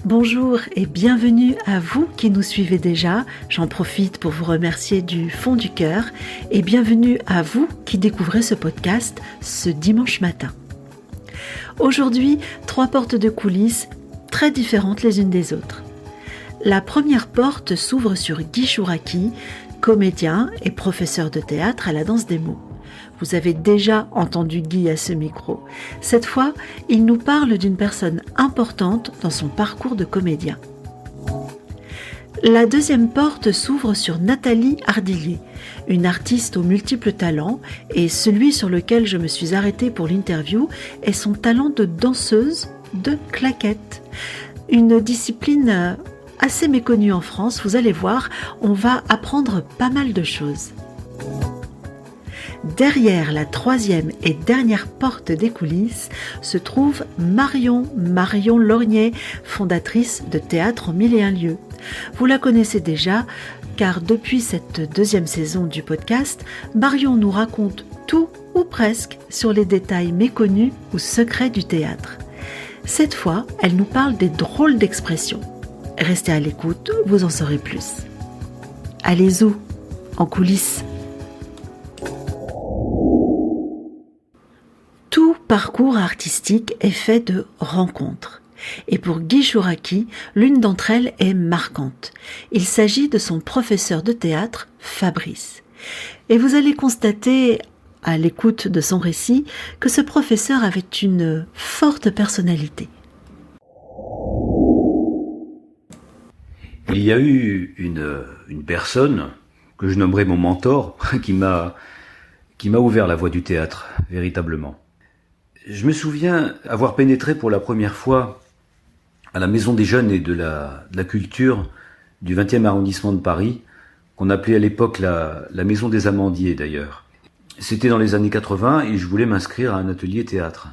Bonjour et bienvenue à vous qui nous suivez déjà. J'en profite pour vous remercier du fond du cœur et bienvenue à vous qui découvrez ce podcast ce dimanche matin. Aujourd'hui, 3 portes de coulisses très différentes les unes des autres. La première porte s'ouvre sur Guy Chouraki, comédien et professeur de théâtre à la Danse des mots. Vous avez déjà entendu Guy à ce micro. Cette fois, il nous parle d'une personne importante dans son parcours de comédien. La deuxième porte s'ouvre sur Nathalie Ardillier, une artiste aux multiples talents, et celui sur lequel je me suis arrêtée pour l'interview est son talent de danseuse de claquettes. Une discipline assez méconnue en France, vous allez voir, on va apprendre pas mal de choses. Derrière la troisième et dernière porte des coulisses se trouve Marion Lorgnier, fondatrice de Théâtre en 1001 lieux. Vous la connaissez déjà, car depuis cette deuxième saison du podcast, Marion nous raconte tout ou presque sur les détails méconnus ou secrets du théâtre. Cette fois, elle nous parle des drôles d'expressions. Restez à l'écoute, vous en saurez plus. Allez où en coulisses. Tout parcours artistique est fait de rencontres. Et pour Guy Chouraki, l'une d'entre elles est marquante. Il s'agit de son professeur de théâtre, Fabrice. Et vous allez constater, à l'écoute de son récit, que ce professeur avait une forte personnalité. Il y a eu une personne que je nommerai mon mentor qui m'a ouvert la voie du théâtre, véritablement. Je me souviens avoir pénétré pour la première fois à la Maison des Jeunes et de la Culture du 20e arrondissement de Paris, qu'on appelait à l'époque la Maison des Amandiers d'ailleurs. C'était dans les années 80 et je voulais m'inscrire à un atelier théâtre.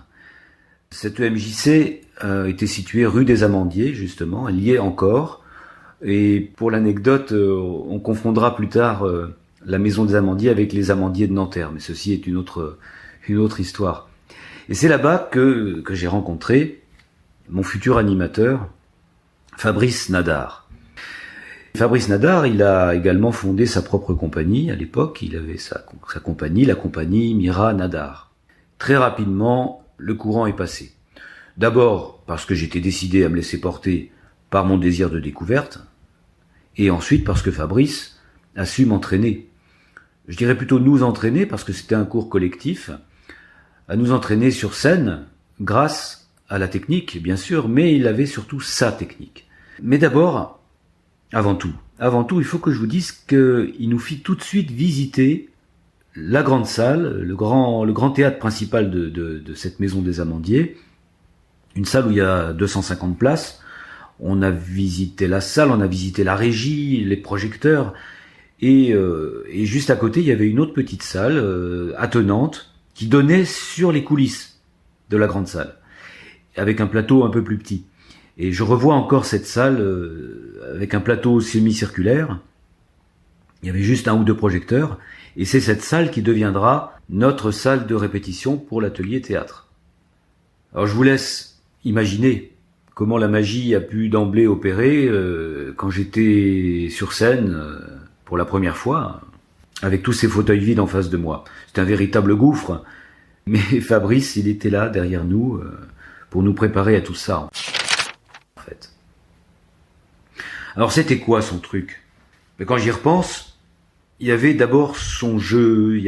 Cette EMJC était située rue des Amandiers, justement, elle y est encore. Et pour l'anecdote, on confondra plus tard la Maison des Amandiers avec les Amandiers de Nanterre, mais ceci est une autre histoire. Et c'est là-bas que j'ai rencontré mon futur animateur, Fabrice Nadar. Fabrice Nadar, il a également fondé sa propre compagnie à l'époque. Il avait sa compagnie, la compagnie Mira Nadar. Très rapidement, le courant est passé. D'abord parce que j'étais décidé à me laisser porter par mon désir de découverte, et ensuite parce que Fabrice a su m'entraîner. Je dirais plutôt nous entraîner, parce que c'était un cours collectif, à nous entraîner sur scène, grâce à la technique, bien sûr, mais il avait surtout sa technique. Mais d'abord, avant tout, il faut que je vous dise qu'il nous fit tout de suite visiter la grande salle, le grand théâtre principal de cette Maison des Amandiers, une salle où il y a 250 places. On a visité la salle, on a visité la régie, les projecteurs, et juste à côté, il y avait une autre petite salle attenante qui donnait sur les coulisses de la grande salle, avec un plateau un peu plus petit. Et je revois encore cette salle avec un plateau semi-circulaire. Il y avait juste 1 ou 2 projecteurs, et c'est cette salle qui deviendra notre salle de répétition pour l'atelier théâtre. Alors je vous laisse imaginer comment la magie a pu d'emblée opérer quand j'étais sur scène pour la première fois, avec tous ces fauteuils vides en face de moi. C'était un véritable gouffre, mais Fabrice, il était là, derrière nous, pour nous préparer à tout ça, en fait. Alors c'était quoi son truc ? Mais quand j'y repense, il y avait d'abord son jeu,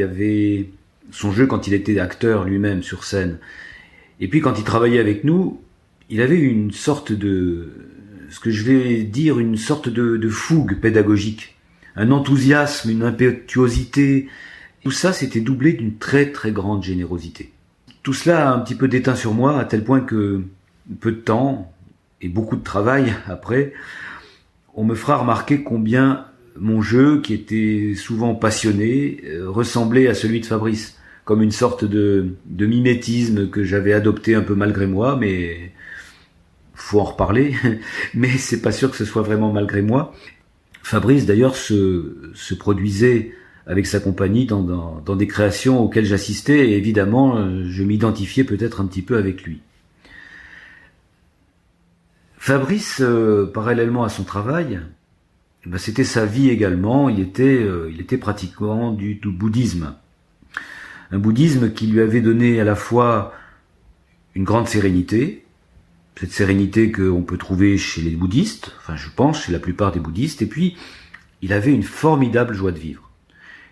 quand il était acteur lui-même sur scène. Et puis quand il travaillait avec nous, il avait une sorte de fougue pédagogique, un enthousiasme, une impétuosité. Tout ça, c'était doublé d'une très très grande générosité. Tout cela a un petit peu déteint sur moi, à tel point que peu de temps, et beaucoup de travail après, on me fera remarquer combien mon jeu, qui était souvent passionné, ressemblait à celui de Fabrice, comme une sorte de mimétisme que j'avais adopté un peu malgré moi, mais faut en reparler, mais c'est pas sûr que ce soit vraiment malgré moi. Fabrice d'ailleurs se produisait avec sa compagnie dans des créations auxquelles j'assistais, et évidemment je m'identifiais peut-être un petit peu avec lui. Fabrice, parallèlement à son travail, c'était sa vie également. Il était pratiquant du bouddhisme. Un bouddhisme qui lui avait donné à la fois une grande sérénité, cette sérénité qu'on peut trouver chez les bouddhistes, enfin je pense chez la plupart des bouddhistes, et puis il avait une formidable joie de vivre.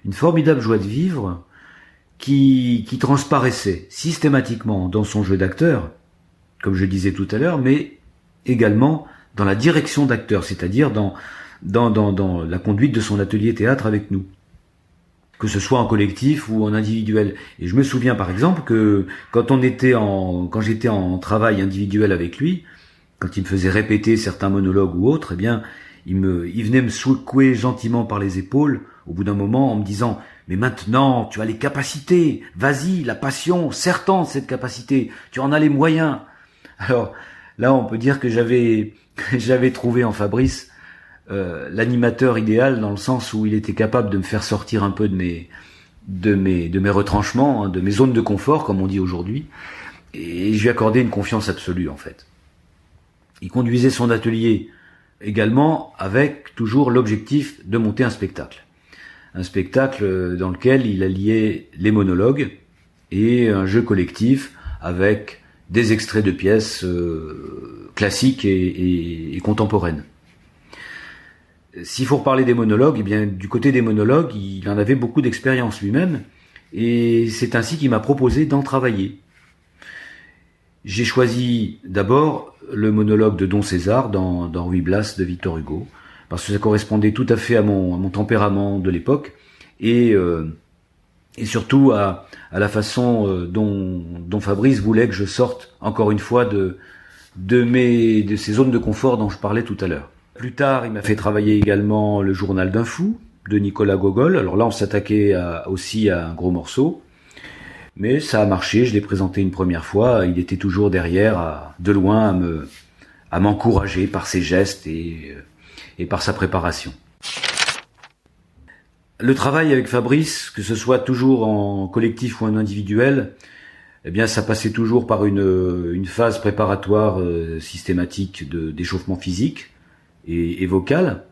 Une formidable joie de vivre qui transparaissait systématiquement dans son jeu d'acteur, comme je disais tout à l'heure, mais également dans la direction d'acteur, c'est-à-dire dans la conduite de son atelier théâtre avec nous, que ce soit en collectif ou en individuel. Et je me souviens par exemple que quand j'étais en travail individuel avec lui, quand il me faisait répéter certains monologues ou autres, eh bien, il venait me secouer gentiment par les épaules au bout d'un moment en me disant « Mais maintenant, tu as les capacités, vas-y, la passion, serre-t'en de cette capacité, tu en as les moyens. » Alors là, on peut dire que j'avais trouvé en Fabrice l'animateur idéal, dans le sens où il était capable de me faire sortir un peu de mes retranchements, hein, de mes zones de confort, comme on dit aujourd'hui, et je lui accordais une confiance absolue en fait. Il conduisait son atelier également avec toujours l'objectif de monter un spectacle dans lequel il alliait les monologues et un jeu collectif avec des extraits de pièces classiques et contemporaines. S'il faut reparler des monologues, eh bien, du côté des monologues, il en avait beaucoup d'expérience lui-même, et c'est ainsi qu'il m'a proposé d'en travailler. J'ai choisi d'abord le monologue de Don César dans Ruy Blas de Victor Hugo, parce que ça correspondait tout à fait à mon tempérament de l'époque, et surtout à la façon dont Fabrice voulait que je sorte, encore une fois, de ces zones de confort dont je parlais tout à l'heure. Plus tard, il m'a fait travailler également le Journal d'un fou de Nicolas Gogol. Alors là, on s'attaquait aussi à un gros morceau, mais ça a marché. Je l'ai présenté une première fois. Il était toujours derrière, de loin, à m'encourager par ses gestes et par sa préparation. Le travail avec Fabrice, que ce soit toujours en collectif ou en individuel, eh bien, ça passait toujours par une phase préparatoire systématique d'échauffement physique et vocal.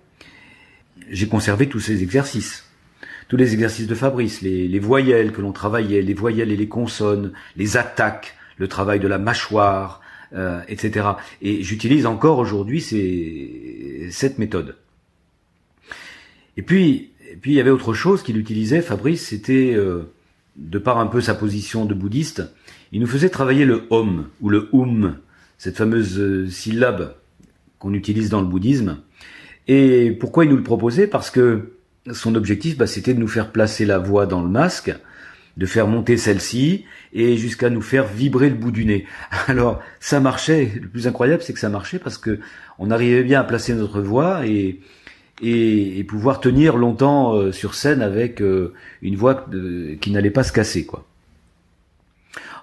J'ai conservé tous ces exercices, tous les exercices de Fabrice, les voyelles que l'on travaillait, les voyelles et les consonnes, les attaques, le travail de la mâchoire, etc. Et j'utilise encore aujourd'hui cette méthode. Et puis il y avait autre chose qu'il utilisait, Fabrice, c'était, de par un peu sa position de bouddhiste, il nous faisait travailler le om ou le cette fameuse syllabe qu'on utilise dans le bouddhisme. Et pourquoi il nous le proposait? Parce que son objectif, c'était de nous faire placer la voix dans le masque, de faire monter celle-ci, et jusqu'à nous faire vibrer le bout du nez. Alors, ça marchait. Le plus incroyable, c'est que ça marchait parce que on arrivait bien à placer notre voix et pouvoir tenir longtemps sur scène avec une voix qui n'allait pas se casser, quoi.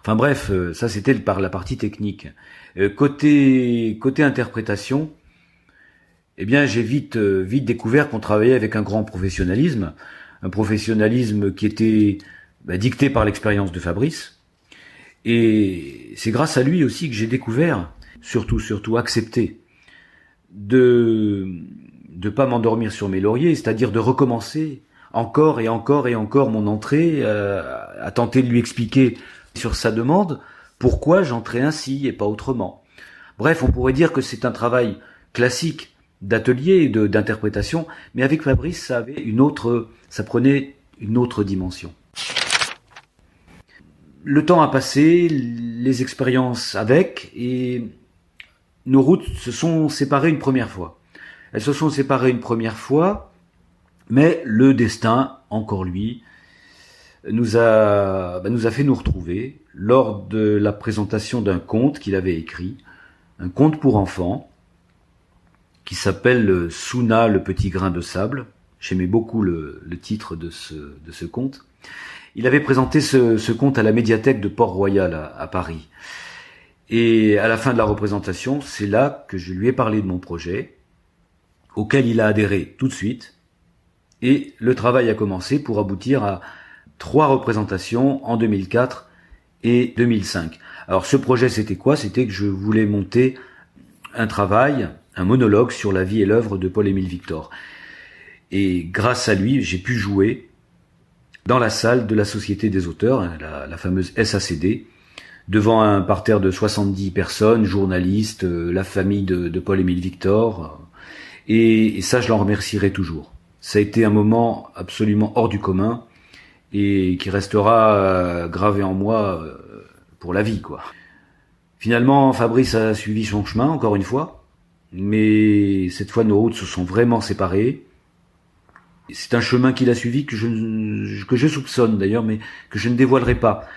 Enfin bref, ça c'était par la partie technique. Côté interprétation, eh bien j'ai vite découvert qu'on travaillait avec un grand professionnalisme, un professionnalisme qui était dicté par l'expérience de Fabrice. Et c'est grâce à lui aussi que j'ai découvert, surtout accepté, de pas m'endormir sur mes lauriers, c'est-à-dire de recommencer encore et encore et encore mon entrée, à tenter de lui expliquer sur sa demande pourquoi j'entrais ainsi et pas autrement. Bref, on pourrait dire que c'est un travail classique d'atelier et d'interprétation, mais avec Fabrice, ça prenait une autre dimension. Le temps a passé, les expériences et nos routes se sont séparées une première fois. Elles se sont séparées une première fois, mais le destin, encore lui, nous a fait nous retrouver lors de la présentation d'un conte qu'il avait écrit, un conte pour enfants, qui s'appelle Suna, le petit grain de sable. J'aimais beaucoup le titre de ce conte. Il avait présenté ce conte à la médiathèque de Port-Royal à Paris. Et à la fin de la représentation, c'est là que je lui ai parlé de mon projet, auquel il a adhéré tout de suite. Et le travail a commencé pour aboutir à 3 représentations en 2004 et 2005. Alors ce projet, c'était quoi ? C'était que je voulais monter un travail, un monologue sur la vie et l'œuvre de Paul-Émile Victor. Et grâce à lui, j'ai pu jouer dans la salle de la Société des auteurs, la fameuse SACD, devant un parterre de 70 personnes, journalistes, la famille de Paul-Émile Victor. Et ça, je l'en remercierai toujours. Ça a été un moment absolument hors du commun et qui restera gravé en moi pour la vie, quoi. Finalement, Fabrice a suivi son chemin, encore une fois, mais cette fois, nos routes se sont vraiment séparées. C'est un chemin qu'il a suivi que je soupçonne d'ailleurs, mais que je ne dévoilerai pas.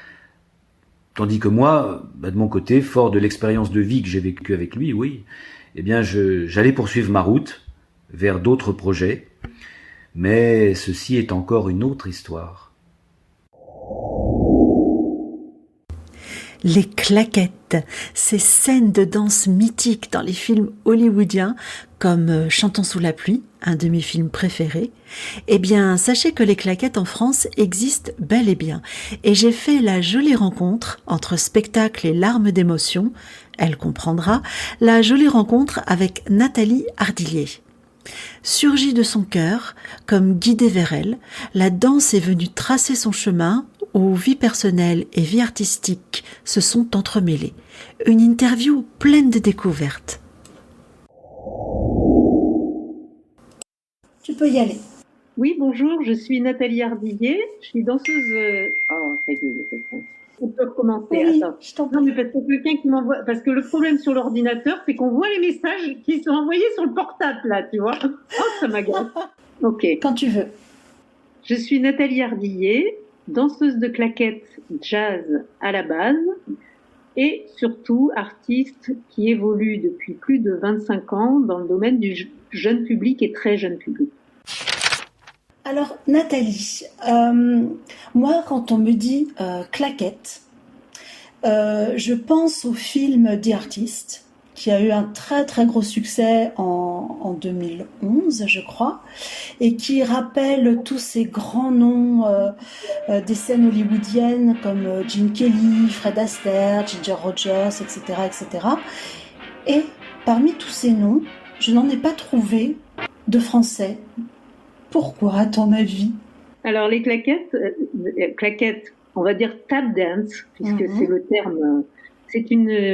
Tandis que moi, de mon côté, fort de l'expérience de vie que j'ai vécue avec lui, oui, eh bien, j'allais poursuivre ma route vers d'autres projets, mais ceci est encore une autre histoire. Les claquettes, ces scènes de danse mythiques dans les films hollywoodiens comme Chantons sous la pluie, un de mes films préférés, eh bien, sachez que les claquettes en France existent bel et bien. Et j'ai fait la jolie rencontre entre spectacle et larmes d'émotion, elle comprendra, la jolie rencontre avec Nathalie Ardillier. Surgie de son cœur, comme guidée vers elle, la danse est venue tracer son chemin où vie personnelle et vie artistique se sont entremêlées. Une interview pleine de découvertes. Tu peux y aller. Oui, bonjour, je suis Nathalie Ardillier, je suis danseuse... Oh, ça y est, c'est bon. On peut recommencer, Oui, attends. je t'en Non, mais parce que quelqu'un qui m'envoie... Parce que le problème sur l'ordinateur, c'est qu'on voit les messages qui sont envoyés sur le portable, là, tu vois. Oh, ça m'agace. Ok. Quand tu veux. Je suis Nathalie Ardillier, danseuse de claquettes jazz à la base, et surtout artiste qui évolue depuis plus de 25 ans dans le domaine du jeune public et très jeune public. Alors Nathalie, moi quand on me dit claquettes, je pense au film The Artist, qui a eu un très très gros succès en 2011 je crois, et qui rappelle tous ces grands noms des scènes hollywoodiennes comme Gene Kelly, Fred Astaire, Ginger Rogers, etc., etc. Et parmi tous ces noms, je n'en ai pas trouvé de français. Pourquoi, à ton avis ? Alors, les claquettes, on va dire tap dance, puisque c'est le terme, c'est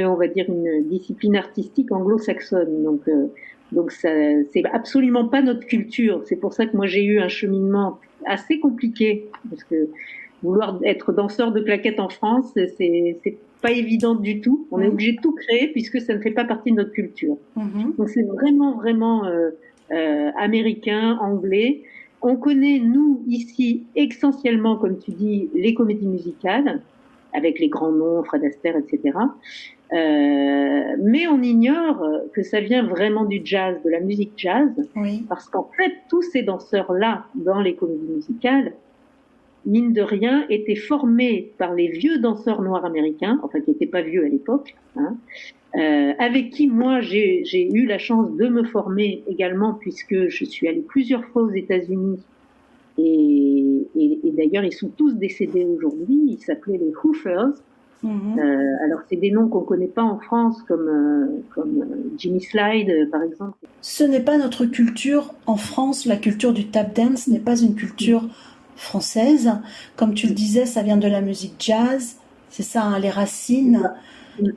on va dire une discipline artistique anglo-saxonne. Donc ça, c'est absolument pas notre culture. C'est pour ça que moi j'ai eu un cheminement assez compliqué, parce que vouloir être danseur de claquettes en France, c'est pas évident du tout. On est obligé de tout créer puisque ça ne fait pas partie de notre culture. Donc c'est vraiment américain, anglais. On connaît, nous, ici, essentiellement, comme tu dis, les comédies musicales, avec les grands noms, Fred Astaire, etc. Mais on ignore que ça vient vraiment du jazz, de la musique jazz, parce qu'en fait, tous ces danseurs-là, dans les comédies musicales, mine de rien, étaient formés par les vieux danseurs noirs américains, enfin qui n'étaient pas vieux à l'époque, avec qui moi j'ai eu la chance de me former également, puisque je suis allée plusieurs fois aux États-Unis et d'ailleurs ils sont tous décédés aujourd'hui. Ils s'appelaient les Hoofers. Alors c'est des noms qu'on connaît pas en France comme Jimmy Slide par exemple. Ce n'est pas notre culture en France. La culture du tap dance n'est pas une culture française. Comme tu le disais, ça vient de la musique jazz. C'est ça, hein, les racines.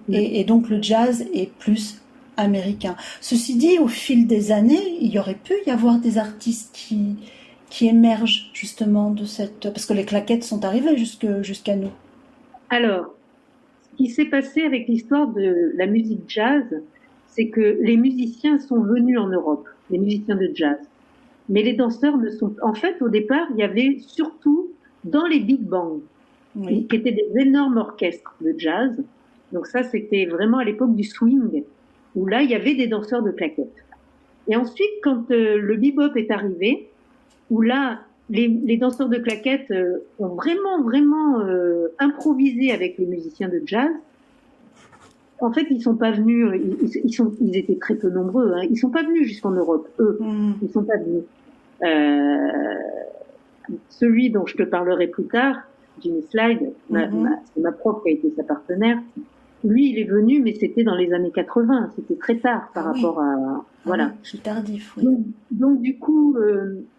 Et donc le jazz est plus américain. Ceci dit, au fil des années, il y aurait pu y avoir des artistes qui émergent justement de cette... Parce que les claquettes sont arrivées jusqu'à nous. Alors, ce qui s'est passé avec l'histoire de la musique jazz, c'est que les musiciens sont venus en Europe, les musiciens de jazz. Mais les danseurs ne sont... En fait, au départ, il y avait surtout dans les big bands, qui étaient des énormes orchestres de jazz. Donc ça, c'était vraiment à l'époque du swing, où là, il y avait des danseurs de claquettes. Et ensuite, quand le bebop est arrivé, où là, les danseurs de claquettes ont vraiment improvisé avec les musiciens de jazz, En fait, ils sont pas venus. Ils étaient très peu nombreux. Hein. Ils sont pas venus jusqu'en Europe. Eux, ils sont pas venus. Celui dont je te parlerai plus tard, Jimmy Slide, c'est ma prof qui a été sa partenaire. Lui, il est venu, mais c'était dans les années 80. C'était très tard par rapport à voilà. C'est tardif. Oui. Donc du coup,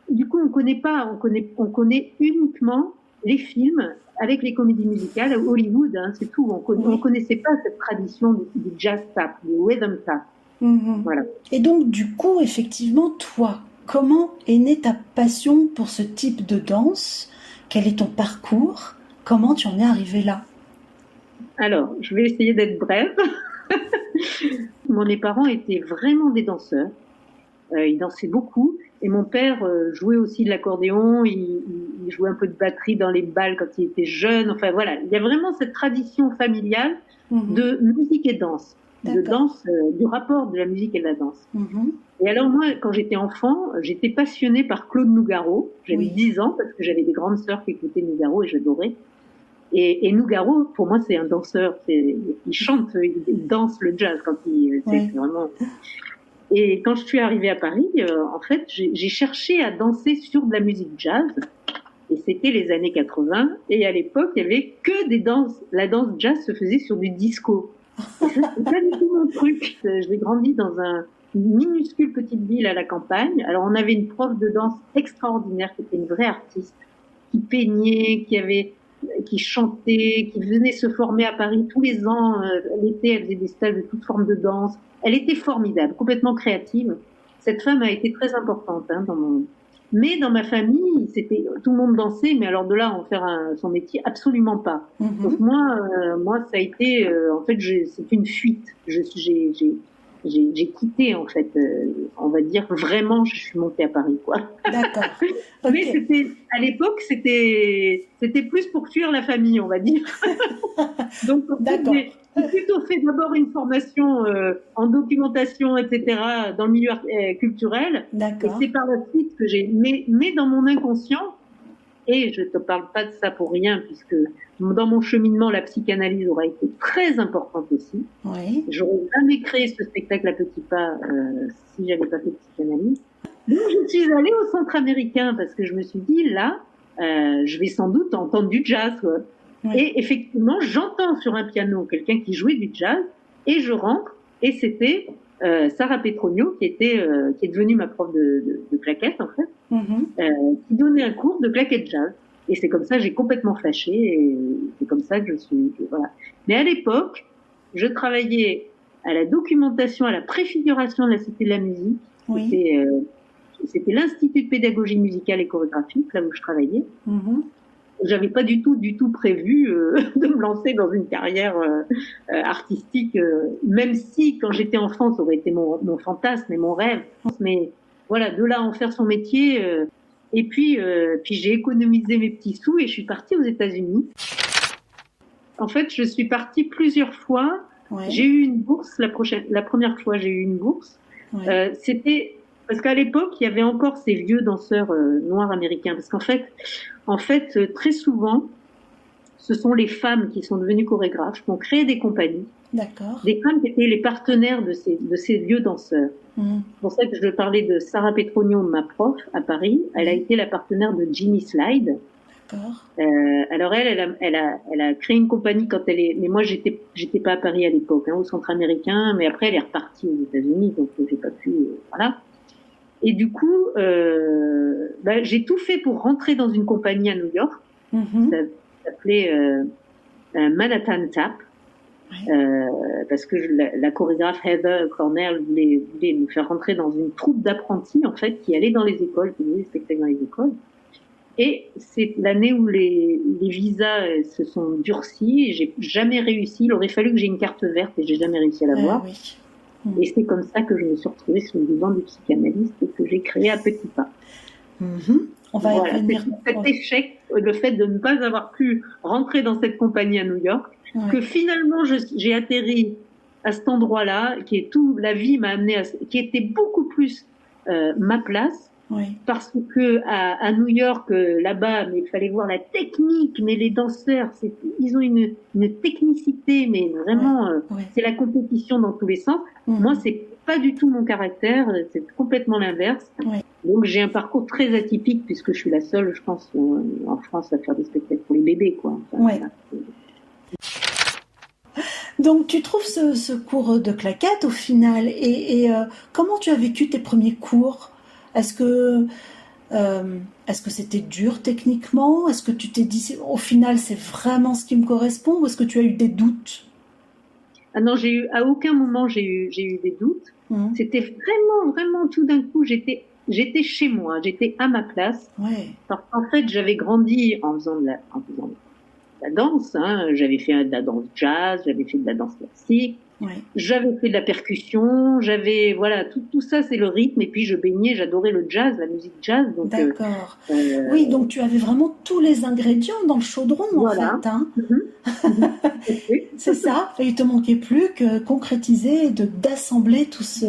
on connaît pas. On connaît uniquement les films avec les comédies musicales à Hollywood. Hein, c'est tout. On connaissait pas cette tradition du jazz tap, du rhythm tap. Voilà. Et donc du coup, effectivement, toi, comment est née ta passion pour ce type de danse? Quel est ton parcours? Comment tu en es arrivée là? Alors, je vais essayer d'être brève. Mes parents étaient vraiment des danseurs. Ils dansaient beaucoup. Et mon père jouait aussi de l'accordéon. Il jouait un peu de batterie dans les bals quand il était jeune. Enfin voilà, il y a vraiment cette tradition familiale de musique et danse. De danse, du rapport de la musique et de la danse. Et alors moi, quand j'étais enfant, j'étais passionnée par Claude Nougaro. J'avais 10 ans parce que j'avais des grandes sœurs qui écoutaient Nougaro et j'adorais. Et Nougaro, pour moi, c'est un danseur. Il chante, il danse le jazz quand c'est vraiment. Et quand je suis arrivée à Paris, en fait, j'ai cherché à danser sur de la musique jazz. Et c'était les années 80. Et à l'époque, il y avait que des danses. La danse jazz se faisait sur du disco. Et ça, c'est pas du tout mon truc. J'ai grandi dans une minuscule petite ville à la campagne. Alors, on avait une prof de danse extraordinaire qui était une vraie artiste, qui peignait, qui chantait, qui venait se former à Paris tous les ans. L'été, elle faisait des stages de toutes formes de danse. Elle était formidable, complètement créative. Cette femme a été très importante Mais dans ma famille, tout le monde dansait, mais alors de là à en faire son métier, absolument pas. Donc moi, ça a été, en fait, c'est une fuite. J'ai quitté, en fait, on va dire, vraiment, je suis montée à Paris, quoi. D'accord. Okay. Mais à l'époque, c'était plus pour fuir la famille, on va dire. Donc, j'ai plutôt fait d'abord une formation en documentation, etc., dans le milieu culturel. D'accord. Et c'est par la suite que mais dans mon inconscient, et je te parle pas de ça pour rien, puisque dans mon cheminement, la psychanalyse aura été très importante aussi. Oui. J'aurais jamais créé ce spectacle à petits pas si j'avais pas fait de psychanalyse. Donc, je suis allée au Centre américain parce que je me suis dit, là, je vais sans doute entendre du jazz. Quoi. Oui. Et effectivement, j'entends sur un piano quelqu'un qui jouait du jazz et je rentre et c'était Sarah Petronio qui est devenue ma prof de claquettes en fait, qui donnait un cours de claquettes jazz. Et c'est comme ça que j'ai complètement flashé et c'est comme ça que voilà. Mais à l'époque, je travaillais à la documentation, à la préfiguration de la Cité de la musique. Oui. C'était l'Institut de pédagogie musicale et chorégraphique, là où je travaillais. J'avais pas du tout prévu de me lancer dans une carrière artistique, même si quand j'étais enfant, ça aurait été mon fantasme et mon rêve. Mais voilà, de là à en faire son métier. Et puis j'ai économisé mes petits sous et je suis partie aux États-Unis. En fait, je suis partie plusieurs fois. Ouais. J'ai eu une bourse. La première fois, j'ai eu une bourse. Ouais. C'était parce qu'à l'époque, il y avait encore ces vieux danseurs noirs américains. Parce qu'en fait, très souvent, ce sont les femmes qui sont devenues chorégraphes, qui ont créé des compagnies. D'accord. Des femmes qui étaient les partenaires de ces vieux danseurs. C'est pour ça que je parlais de Sarah Petronio, ma prof à Paris. Elle a été la partenaire de Jimmy Slide. D'accord. Alors elle a créé une compagnie quand mais moi j'étais pas à Paris à l'époque, au Centre américain, mais après elle est repartie aux États-Unis, donc j'ai pas pu, voilà. Et du coup, j'ai tout fait pour rentrer dans une compagnie à New York. Ça s'appelait Manhattan Tap. Parce que la chorégraphe Heather Cornell voulait nous faire rentrer dans une troupe d'apprentis en fait qui allait dans les écoles, qui faisaient des spectacles dans les écoles. Et c'est l'année où les visas se sont durcis et j'ai jamais réussi. Il aurait fallu que j'ai une carte verte et j'ai jamais réussi à l'avoir. Oui. Et c'est comme ça que je me suis retrouvée sur le divan du psychanalyste et que j'ai créé à petits pas. On va y revenir. Cet échec, le fait de ne pas avoir pu rentrer dans cette compagnie à New York, que finalement j'ai atterri à cet endroit-là, la vie m'a amené qui était beaucoup plus ma place. parce que à New York, là-bas, mais il fallait voir la technique, mais les danseurs, ils ont une technicité, mais vraiment, c'est la compétition dans tous les sens. Moi, c'est pas du tout mon caractère, c'est complètement l'inverse. Donc j'ai un parcours très atypique puisque je suis la seule, je pense, en France à faire des spectacles pour les bébés, quoi. Enfin, Donc tu trouves ce cours de claquettes au final et comment tu as vécu tes premiers cours? Est-ce que c'était dur techniquement? Est-ce que tu t'es dit au final c'est vraiment ce qui me correspond ou est-ce que tu as eu des doutes? Ah non, à aucun moment j'ai eu des doutes. C'était vraiment tout d'un coup, j'étais chez moi, j'étais à ma place. Parce qu'en fait, j'avais grandi en faisant de la danse, hein. J'avais fait de la danse jazz, j'avais fait de la danse classique, j'avais fait de la percussion, voilà, tout ça c'est le rythme, et puis je baignais, j'adorais le jazz, la musique jazz. Donc, d'accord. Oui, donc tu avais vraiment tous les ingrédients dans le chaudron, voilà. En fait. Hein. C'est ça, et il te manquait plus que concrétiser et d'assembler tous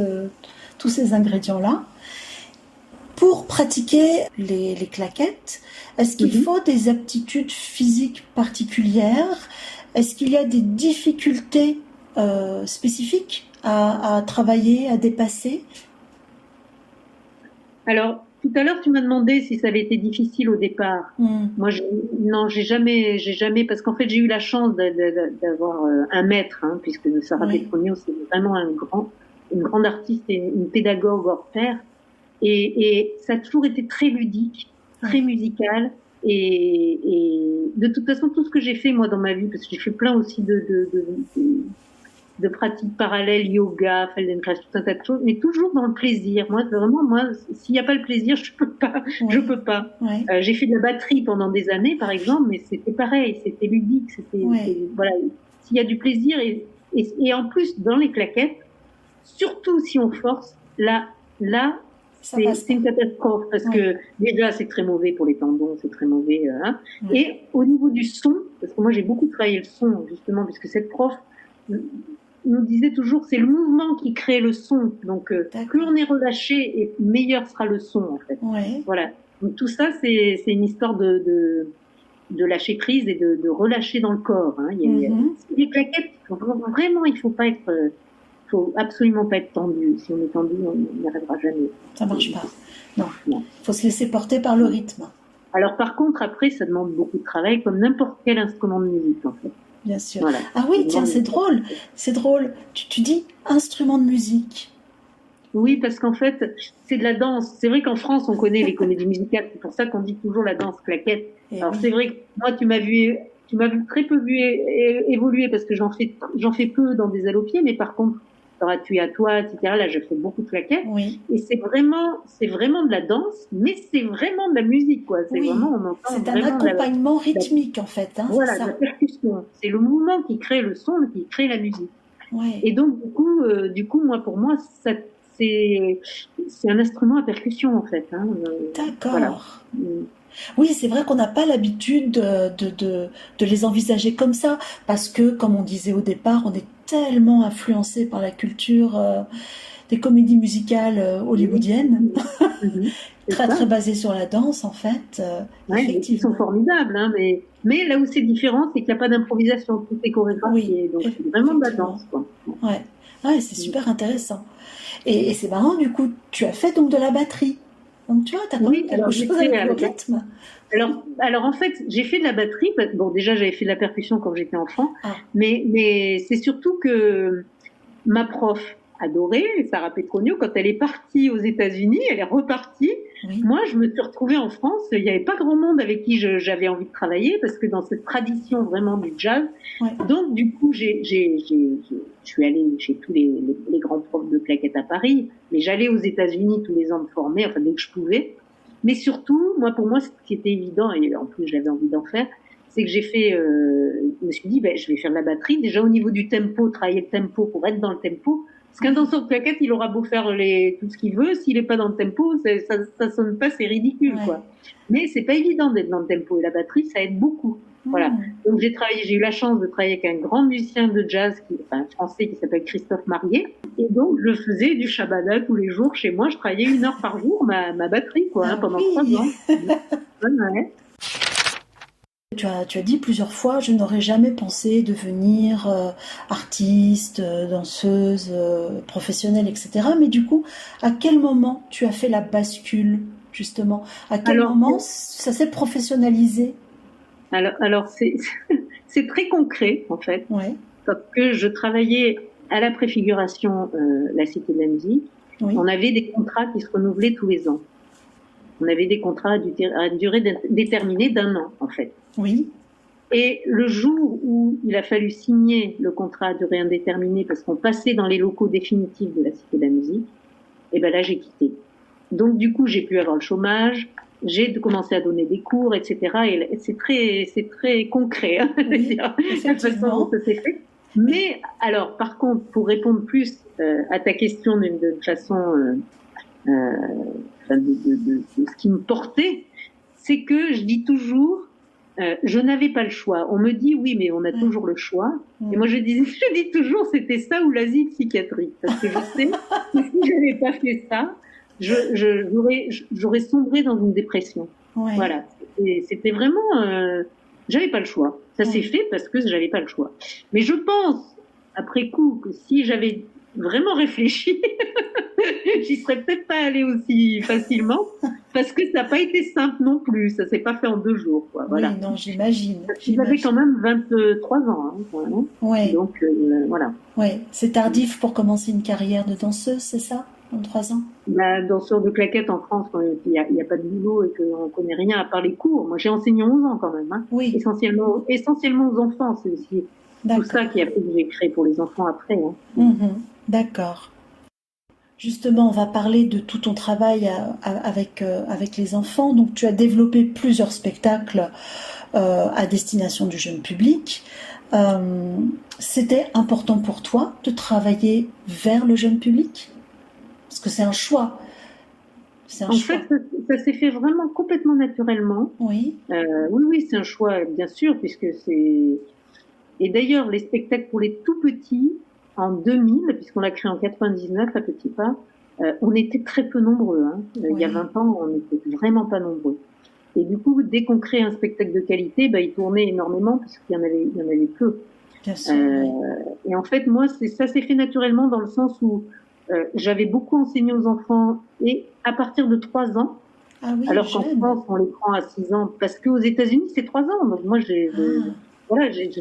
ces ingrédients-là. Pour pratiquer les claquettes, est-ce qu'il faut des aptitudes physiques particulières? Est-ce qu'il y a des difficultés spécifiques à travailler, à dépasser? Alors, tout à l'heure, tu m'as demandé si ça avait été difficile au départ. Moi, j'ai jamais, parce qu'en fait, j'ai eu la chance d'avoir un maître, hein, puisque Sarah Petronio, c'est vraiment une grande artiste et une pédagogue hors pair. Et ça a toujours été très ludique, très musical. Et de toute façon, tout ce que j'ai fait, moi, dans ma vie, parce que j'ai fait plein aussi de pratiques parallèles, yoga, Feldenkrais, tout un tas de choses, mais toujours dans le plaisir. Moi, s'il n'y a pas le plaisir, je peux pas. J'ai fait de la batterie pendant des années, par exemple, mais c'était pareil, c'était ludique, voilà. S'il y a du plaisir et en plus, dans les claquettes, surtout si on force, là, c'est une catastrophe parce que déjà c'est très mauvais pour les tendons, c'est très mauvais. Hein. Et au niveau du son, parce que moi j'ai beaucoup travaillé le son justement, puisque cette prof nous disait toujours c'est le mouvement qui crée le son. Donc plus on est relâché et meilleur sera le son en fait. Voilà. Donc tout ça c'est une histoire de lâcher prise et de relâcher dans le corps. Hein. Les claquettes, vraiment il faut absolument pas être tendu. Si on est tendu, on n'y arrivera jamais. Ça marche pas. Non. Il faut se laisser porter par le rythme. Alors par contre, après, ça demande beaucoup de travail, comme n'importe quel instrument de musique, en fait. Bien sûr. Voilà. Ah oui, tiens, c'est drôle. C'est drôle. Tu dis instrument de musique. Oui, parce qu'en fait, c'est de la danse. C'est vrai qu'en France, on connaît les comédies musicales. C'est pour ça qu'on dit toujours la danse claquette. Alors c'est vrai que moi, tu m'as très peu vu évoluer parce que j'en fais peu dans des allopieds, mais par contre, tu à toi, etc. Là, je fais beaucoup de claquettes. Et c'est vraiment de la danse, mais c'est vraiment de la musique, quoi. C'est vraiment, on entend c'est un accompagnement rythmique, en fait. Hein, voilà, la percussion. C'est le mouvement qui crée le son, qui crée la musique. Et donc, du coup, pour moi, c'est un instrument à percussion, en fait. Hein. D'accord. Voilà. Oui, c'est vrai qu'on n'a pas l'habitude de les envisager comme ça, parce que, comme on disait au départ, on est tellement influencé par la culture des comédies musicales hollywoodiennes, très basées sur la danse, en fait. Effectivement. Ils sont formidables, hein, mais là où c'est différent, c'est qu'il n'y a pas d'improvisation, tout est chorégraphié, donc c'est vraiment de la danse, quoi. Ouais, c'est super intéressant. Et c'est marrant, du coup, tu as fait donc de la batterie. Donc tu vois, tu as quand même quelque chose avec le rythme. Alors en fait, j'ai fait de la batterie. Bon, déjà j'avais fait de la percussion quand j'étais enfant, mais c'est surtout que ma prof adorée, Sarah Petronio, quand elle est partie aux États-Unis, elle est repartie. Moi, je me suis retrouvée en France. Il n'y avait pas grand monde avec qui j'avais envie de travailler parce que dans cette tradition vraiment du jazz. Donc du coup, je suis allée chez tous les grands profs de claquettes à Paris, mais j'allais aux États-Unis tous les ans me former, enfin dès que je pouvais. Mais surtout, pour moi, ce qui était évident, et en plus j'avais envie d'en faire, c'est que je me suis dit, je vais faire de la batterie. Déjà au niveau du tempo, travailler le tempo pour être dans le tempo. Parce qu'un danseur de claquettes, il aura beau faire tout ce qu'il veut, s'il n'est pas dans le tempo, ça sonne pas, c'est ridicule, quoi. Mais c'est pas évident d'être dans le tempo, et la batterie, ça aide beaucoup. Voilà. Donc j'ai eu la chance de travailler avec un grand musicien de jazz, français, qui s'appelle Christophe Marié. Et donc je faisais du shabada tous les jours chez moi. Je travaillais 1 heure par jour ma batterie, quoi, pendant 3 ans. Ouais. Tu as dit plusieurs fois, je n'aurais jamais pensé devenir artiste, danseuse, professionnelle, etc. Mais du coup, à quel moment tu as fait la bascule, justement? À quel moment ça s'est professionnalisé? Alors c'est très concret, en fait. Ouais. Parce que je travaillais à la préfiguration la Cité de la Musique. Oui. On avait des contrats qui se renouvelaient tous les ans. On avait des contrats à durée déterminée d'1 an, en fait. Oui. Et le jour où il a fallu signer le contrat à durée indéterminée, parce qu'on passait dans les locaux définitifs de la Cité de la Musique, et ben là, j'ai quitté. Donc, du coup, j'ai pu avoir le chômage, j'ai commencé à donner des cours, etc. Et c'est très concret, hein, oui, la façon dont ça s'est fait. Mais, alors, par contre, pour répondre plus à ta question de façon... de ce qui me portait, c'est que je dis toujours, je n'avais pas le choix. On me dit oui, mais on a toujours le choix. Et moi je dis toujours, c'était ça ou l'asile psychiatrique, parce que je sais que si j'avais pas fait ça, j'aurais sombré dans une dépression. Ouais. Voilà. Et c'était vraiment, j'avais pas le choix. Ça s'est fait parce que j'avais pas le choix. Mais je pense, après coup, que si j'avais vraiment réfléchi, j'y serais peut-être pas allée aussi facilement, parce que ça n'a pas été simple non plus. Ça s'est pas fait en 2 jours, quoi. Voilà. Oui, non, j'imagine. J'avais quand même 23 ans, hein, quand même. Ouais. Donc, voilà. Ouais. C'est tardif pour commencer une carrière de danseuse, c'est ça? 23 ans? Danseur de claquettes en France, il y a pas de boulot et qu'on connaît rien à part les cours. Moi, j'ai enseigné 11 ans quand même, hein. Oui. Essentiellement aux enfants. C'est aussi tout ça qui a fait que j'ai créé pour les enfants après, hein. Mm-hmm. D'accord. Justement, on va parler de tout ton travail avec les enfants. Donc, tu as développé plusieurs spectacles à destination du jeune public. C'était important pour toi de travailler vers le jeune public? Parce que c'est un choix. En fait, ça s'est fait vraiment complètement naturellement. Oui. Oui, c'est un choix, bien sûr, puisque c'est... Et d'ailleurs, les spectacles pour les tout petits, en 2000, puisqu'on l'a créé en 99 à Petits Pas, on était très peu nombreux. Hein. Oui. Il y a 20 ans, on n'était vraiment pas nombreux. Et du coup, dès qu'on crée un spectacle de qualité, il tournait énormément, puisqu'il y en avait peu. Bien sûr, oui. Et en fait, moi, ça s'est fait naturellement dans le sens où j'avais beaucoup enseigné aux enfants, et à partir de 3 ans, alors qu'en France, on les prend à 6 ans, parce qu'aux États-Unis, c'est 3 ans. Donc moi, je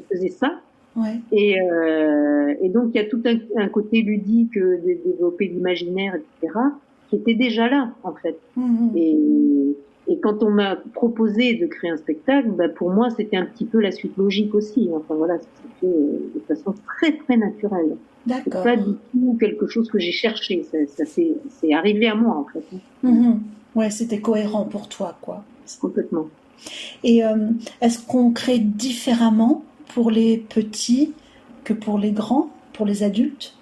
faisais ça. Ouais. Et donc, il y a tout un côté ludique, de développer l'imaginaire, etc., qui était déjà là, en fait. Mm-hmm. Et quand on m'a proposé de créer un spectacle, pour moi, c'était un petit peu la suite logique aussi. Enfin, voilà, c'était de façon très, très naturelle. D'accord. C'est pas du tout quelque chose que j'ai cherché. C'est arrivé à moi, en fait. Mm-hmm. Ouais, c'était cohérent pour toi, quoi. Complètement. Et est-ce qu'on crée différemment pour les petits que pour les grands, pour les adultes?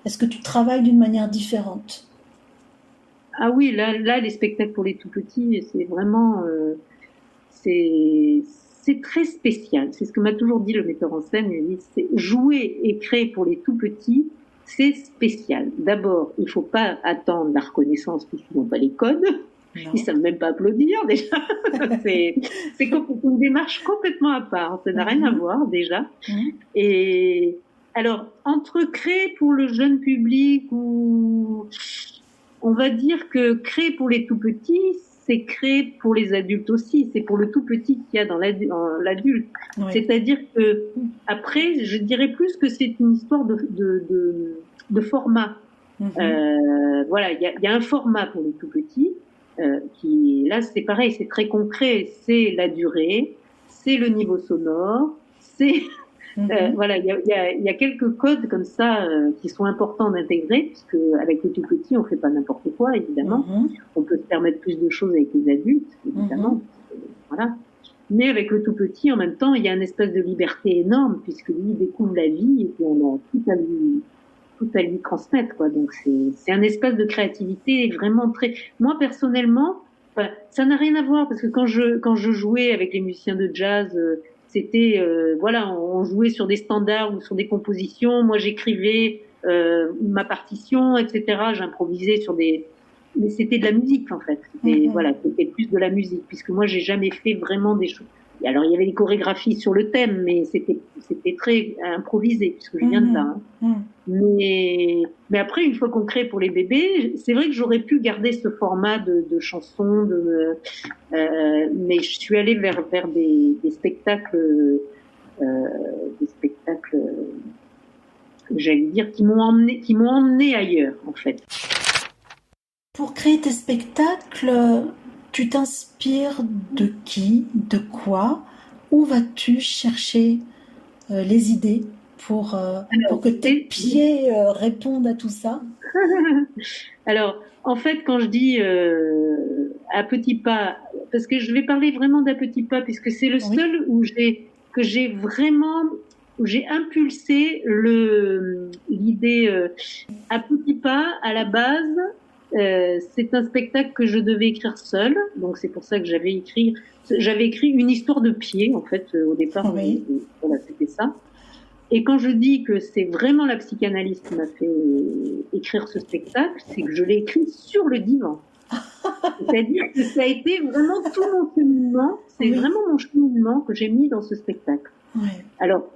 Est-ce que tu travailles d'une manière différente? Ah oui, là, les spectacles pour les tout petits, c'est vraiment... c'est très spécial. C'est ce que m'a toujours dit le metteur en scène. Il dit, c'est jouer et créer pour les tout petits, c'est spécial. D'abord, il ne faut pas attendre la reconnaissance puisqu'ils n'ont pas les codes. Non. Ils savent même pas applaudir déjà. c'est une démarche complètement à part. Ça n'a rien à voir déjà. Et alors entre créer pour le jeune public ou on va dire que créer pour les tout petits, c'est créer pour les adultes aussi. C'est pour le tout petit qu'il y a dans l'adulte. Oui. C'est-à-dire que après, je dirais plus que c'est une histoire de format. Voilà, il y a un format pour les tout petits. Qui là c'est pareil, c'est très concret, c'est la durée, c'est le niveau sonore, c'est voilà, il y a quelques codes comme ça qui sont importants d'intégrer, puisque avec le tout petit on fait pas n'importe quoi évidemment, on peut se permettre plus de choses avec les adultes évidemment, voilà. Mais avec le tout petit en même temps il y a une espèce de liberté énorme puisque lui il découvre la vie et puis on a tout tout à lui transmettre, quoi. Donc c'est un espace de créativité vraiment très. Moi personnellement, enfin, ça n'a rien à voir parce que quand je jouais avec les musiciens de jazz, c'était voilà, on jouait sur des standards ou sur des compositions. Moi, j'écrivais ma partition, etc. J'improvisais sur des. Mais c'était de la musique en fait. C'était voilà, c'était plus de la musique puisque moi j'ai jamais fait vraiment des choses. Alors il y avait des chorégraphies sur le thème, mais c'était très improvisé puisque je viens de là. Hein. Mais après une fois qu'on crée pour les bébés, c'est vrai que j'aurais pu garder ce format de chanson, mais je suis allée vers des spectacles, j'allais dire qui m'ont emmené ailleurs en fait. Pour créer tes spectacles, tu t'inspires de qui, de quoi? Où vas-tu chercher les idées pour que tes pieds répondent à tout ça? Alors, en fait, quand je dis à petits pas, parce que je vais parler vraiment d'à petits pas, puisque c'est le seul où j'ai impulsé l'idée à petits pas à la base. C'est un spectacle que je devais écrire seule, donc c'est pour ça que j'avais écrit une histoire de pied en fait au départ. Voilà, c'était ça. Et quand je dis que c'est vraiment la psychanalyse qui m'a fait écrire ce spectacle, c'est que je l'ai écrit sur le divan. C'est-à-dire que ça a été vraiment tout mon cheminement. C'est vraiment mon cheminement que j'ai mis dans ce spectacle. Alors,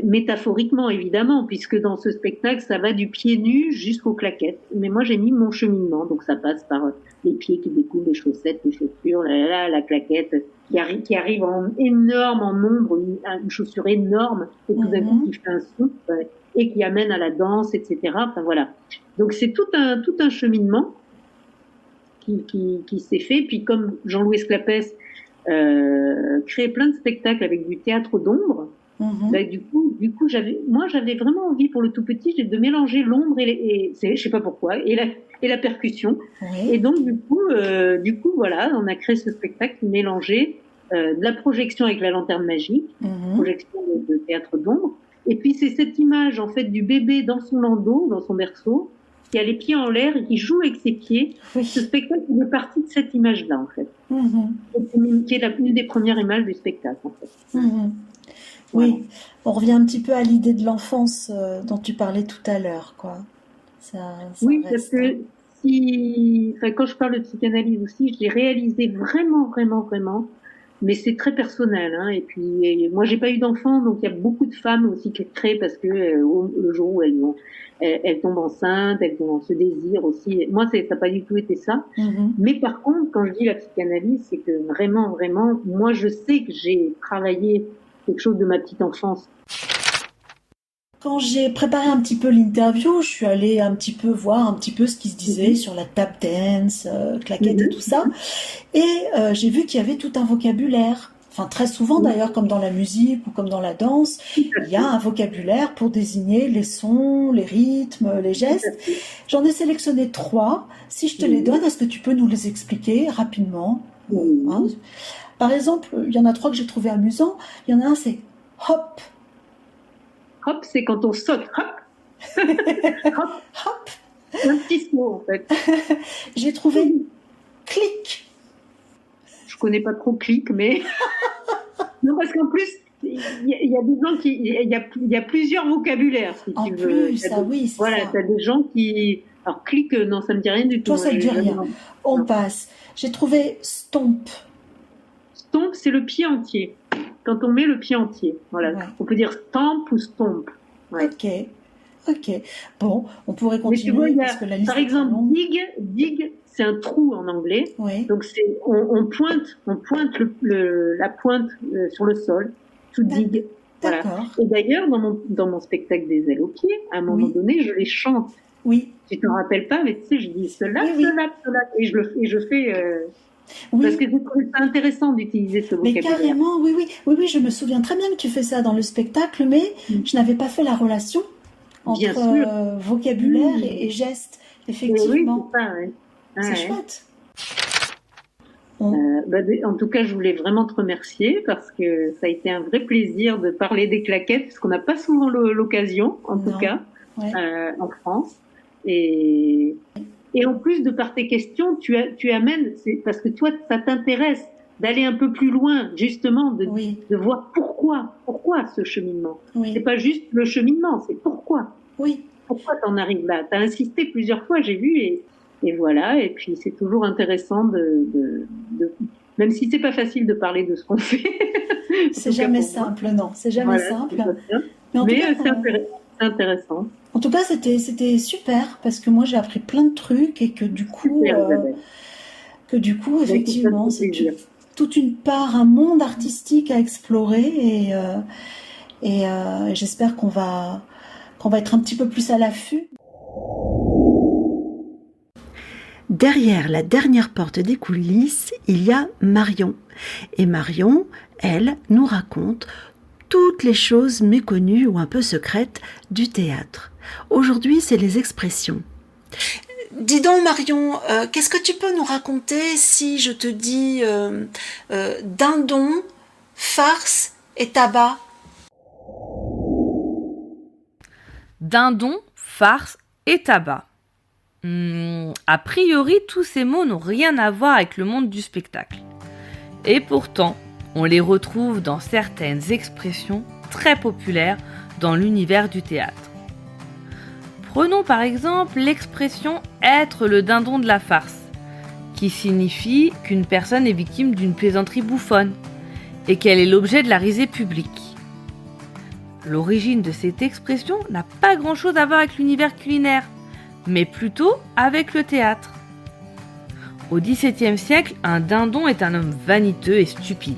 métaphoriquement évidemment, puisque dans ce spectacle ça va du pied nu jusqu'aux claquettes, mais moi j'ai mis mon cheminement, donc ça passe par les pieds qui découlent, les chaussettes, les chaussures, la claquette qui arrive en énorme, en nombre, une chaussure énorme et tout d'un coup qui fait un son et qui amène à la danse, etc. Enfin voilà, donc c'est tout un cheminement qui s'est fait. Puis comme Jean-Louis Esclapès créait plein de spectacles avec du théâtre d'ombre. Bah, du coup, j'avais vraiment envie pour le tout petit de mélanger l'ombre et je sais pas pourquoi, et la percussion. Et donc, du coup, voilà, on a créé ce spectacle qui mélangeait de la projection avec la lanterne magique, projection de théâtre d'ombre. Et puis, c'est cette image, en fait, du bébé dans son landau, dans son berceau, qui a les pieds en l'air et qui joue avec ses pieds. Ce spectacle est parti de cette image-là, en fait. Qui est une des premières images du spectacle, en fait. Oui, on revient un petit peu à l'idée de l'enfance dont tu parlais tout à l'heure, quoi. Ça oui, reste... parce que quand je parle de psychanalyse aussi, je l'ai réalisé vraiment, vraiment, vraiment, mais c'est très personnel. Hein, et puis, moi, j'ai pas eu d'enfant, donc il y a beaucoup de femmes aussi qui créent parce que le jour où elles tombent enceintes, elles ont ce désir aussi. Moi, ça n'a pas du tout été ça. Mais par contre, quand je dis la psychanalyse, c'est que vraiment, vraiment, moi, je sais que j'ai travaillé quelque chose de ma petite enfance. Quand j'ai préparé un petit peu l'interview, je suis allée un petit peu voir un petit peu ce qui se disait sur la tap dance, claquette et tout ça. Et j'ai vu qu'il y avait tout un vocabulaire. Enfin, très souvent d'ailleurs, comme dans la musique ou comme dans la danse, il y a un vocabulaire pour désigner les sons, les rythmes, les gestes. J'en ai sélectionné 3. Si je te les donne, est-ce que tu peux nous les expliquer rapidement? Hein? Par exemple, il y en a 3 que j'ai trouvé amusants. Il y en a un, c'est hop. Hop, c'est quand on saute. Hop. Hop. Hop. C'est un petit mot, en fait. J'ai trouvé clic. Je connais pas trop clic, mais... non, parce qu'en plus, il y a des gens qui... Il y a plusieurs vocabulaires, si tu veux. Plus, ça, oui, c'est voilà, ça. t'as des gens qui... Alors, clic, non, ça me dit rien du tout. Toi, ça ne dit rien. On passe. J'ai trouvé stomp. Stomp, c'est le pied entier. Quand on met le pied entier. Voilà. Ouais. On peut dire stamp ou stomp. Ouais. Ok. Bon, on pourrait continuer. Mais tu vois, par exemple, dig, c'est un trou en anglais. Oui. Donc, on pointe la pointe sur le sol. To dig. Voilà. Et d'ailleurs, dans mon spectacle des ailes aux pieds, à un moment donné, je les chante. Oui. Tu t'en rappelles pas, mais tu sais, je dis cela. Et je fais... Parce que je trouve ça intéressant d'utiliser ce vocabulaire. Mais carrément, oui, je me souviens très bien que tu fais ça dans le spectacle, mais je n'avais pas fait la relation entre vocabulaire et gestes, effectivement. Oui, c'est ça, oui. C'est chouette. En tout cas, je voulais vraiment te remercier parce que ça a été un vrai plaisir de parler des claquettes, parce qu'on n'a pas souvent l'occasion, en tout cas. en France. Et en plus de par tes questions, tu amènes, c'est parce que toi, ça t'intéresse d'aller un peu plus loin, justement, de voir pourquoi ce cheminement. C'est pas juste le cheminement, c'est pourquoi. Pourquoi t'en arrives là? T'as insisté plusieurs fois, j'ai vu, et voilà. Et puis c'est toujours intéressant de même si c'est pas facile de parler de ce qu'on fait. C'est jamais simple, non. C'est jamais simple. Mais c'est intéressant. En tout cas, c'était super parce que moi j'ai appris plein de trucs et que du coup, effectivement, c'est toute une part, un monde artistique à explorer et j'espère qu'on va être un petit peu plus à l'affût. Derrière la dernière porte des coulisses, il y a Marion. Et Marion, elle, nous raconte toutes les choses méconnues ou un peu secrètes du théâtre. Aujourd'hui, c'est les expressions. Dis donc Marion, qu'est-ce que tu peux nous raconter si je te dis dindon, farce et tabac? Dindon, farce et tabac. A priori, tous ces mots n'ont rien à voir avec le monde du spectacle. Et pourtant, on les retrouve dans certaines expressions très populaires dans l'univers du théâtre. Prenons par exemple l'expression « être le dindon de la farce », qui signifie qu'une personne est victime d'une plaisanterie bouffonne et qu'elle est l'objet de la risée publique. L'origine de cette expression n'a pas grand-chose à voir avec l'univers culinaire, mais plutôt avec le théâtre. Au XVIIe siècle, un dindon est un homme vaniteux et stupide,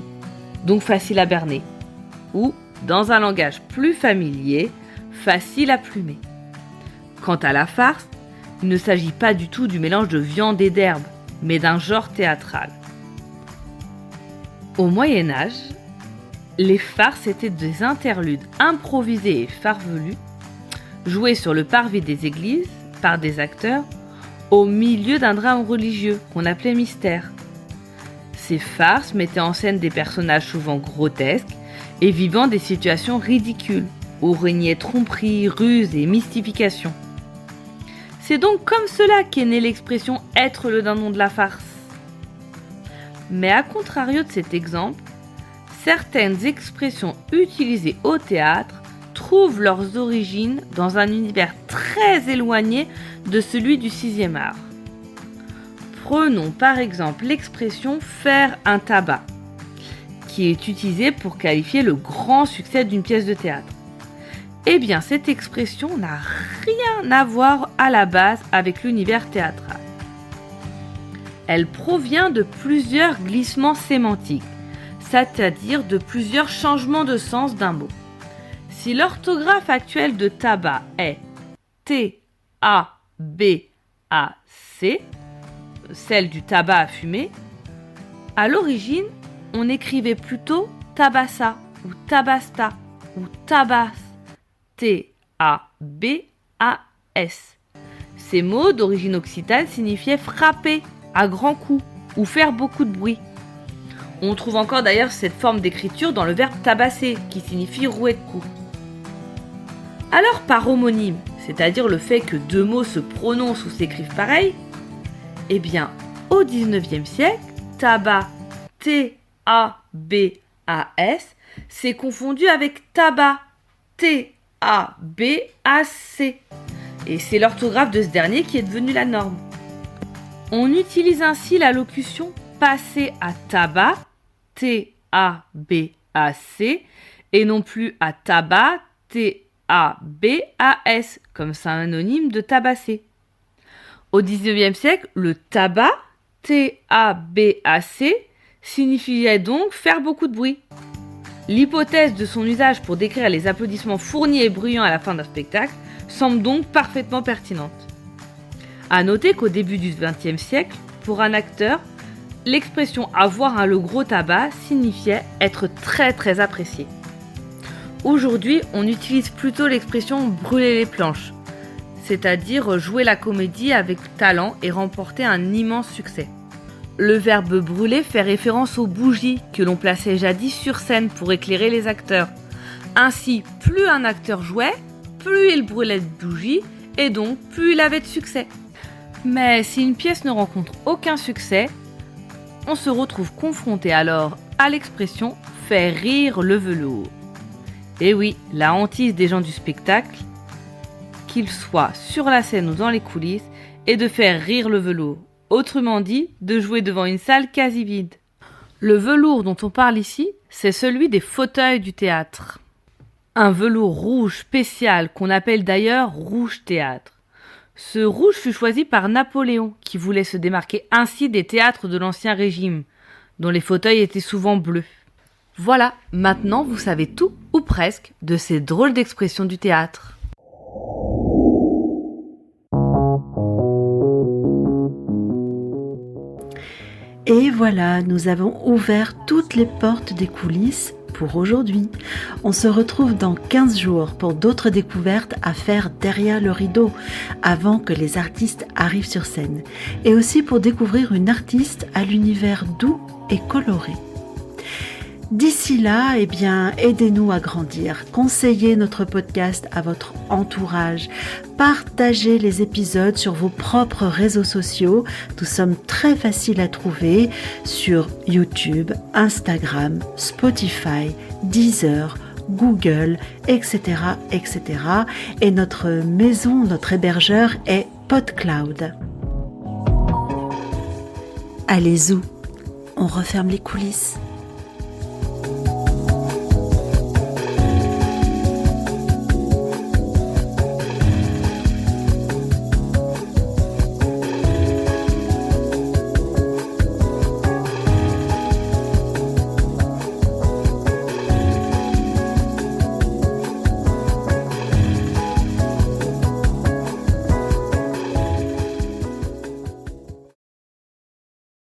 donc facile à berner, ou, dans un langage plus familier, facile à plumer. Quant à la farce, il ne s'agit pas du tout du mélange de viande et d'herbe, mais d'un genre théâtral. Au Moyen-Âge, les farces étaient des interludes improvisés et farfelus, joués sur le parvis des églises par des acteurs au milieu d'un drame religieux qu'on appelait mystère. Ces farces mettaient en scène des personnages souvent grotesques et vivant des situations ridicules, où régnaient tromperie, ruse et mystification. C'est donc comme cela qu'est née l'expression « être le dindon de la farce ». Mais à contrario de cet exemple, certaines expressions utilisées au théâtre trouvent leurs origines dans un univers très éloigné de celui du 6e art. Prenons par exemple l'expression « faire un tabac », qui est utilisée pour qualifier le grand succès d'une pièce de théâtre. Eh bien, cette expression n'a rien à voir à la base avec l'univers théâtral. Elle provient de plusieurs glissements sémantiques, c'est-à-dire de plusieurs changements de sens d'un mot. Si l'orthographe actuelle de tabac est T-A-B-A-C, celle du tabac à fumer, à l'origine, on écrivait plutôt tabassa ou tabasta ou tabasse. T-A-B-A-S. Ces mots d'origine occitane signifiaient frapper à grands coups ou faire beaucoup de bruit. On trouve encore d'ailleurs cette forme d'écriture dans le verbe tabasser qui signifie rouer de coups. Alors par homonyme, c'est-à-dire le fait que deux mots se prononcent ou s'écrivent pareil, eh bien au XIXe siècle, tabac, T-A-B-A-S, s'est confondu avec tabac, T-A-B-A-C. Et c'est l'orthographe de ce dernier qui est devenue la norme. On utilise ainsi la locution passer à tabac, T-A-B-A-C, et non plus à tabac, T-A-B-A-S, comme synonyme de tabasser. Au XIXe siècle, le tabac, T-A-B-A-C, signifiait donc faire beaucoup de bruit. L'hypothèse de son usage pour décrire les applaudissements fournis et bruyants à la fin d'un spectacle semble donc parfaitement pertinente. À noter qu'au début du XXe siècle, pour un acteur, l'expression « avoir le gros tabac » signifiait être très très apprécié. Aujourd'hui, on utilise plutôt l'expression « brûler les planches », c'est-à-dire jouer la comédie avec talent et remporter un immense succès. Le verbe brûler fait référence aux bougies que l'on plaçait jadis sur scène pour éclairer les acteurs. Ainsi, plus un acteur jouait, plus il brûlait de bougies et donc plus il avait de succès. Mais si une pièce ne rencontre aucun succès, on se retrouve confronté alors à l'expression « faire rire le velours ». Et oui, la hantise des gens du spectacle, qu'ils soient sur la scène ou dans les coulisses, est de faire rire le velours. Autrement dit, de jouer devant une salle quasi vide. Le velours dont on parle ici, c'est celui des fauteuils du théâtre. Un velours rouge spécial qu'on appelle d'ailleurs rouge théâtre. Ce rouge fut choisi par Napoléon, qui voulait se démarquer ainsi des théâtres de l'Ancien Régime, dont les fauteuils étaient souvent bleus. Voilà, maintenant vous savez tout, ou presque, de ces drôles d'expressions du théâtre. Et voilà, nous avons ouvert toutes les portes des coulisses pour aujourd'hui. On se retrouve dans 15 jours pour d'autres découvertes à faire derrière le rideau, avant que les artistes arrivent sur scène. Et aussi pour découvrir une artiste à l'univers doux et coloré. D'ici là, eh bien, aidez-nous à grandir. Conseillez notre podcast à votre entourage. Partagez les épisodes sur vos propres réseaux sociaux. Nous sommes très faciles à trouver sur YouTube, Instagram, Spotify, Deezer, Google, etc., etc. Et notre maison, notre hébergeur est PodCloud. Allez, zou, on referme les coulisses.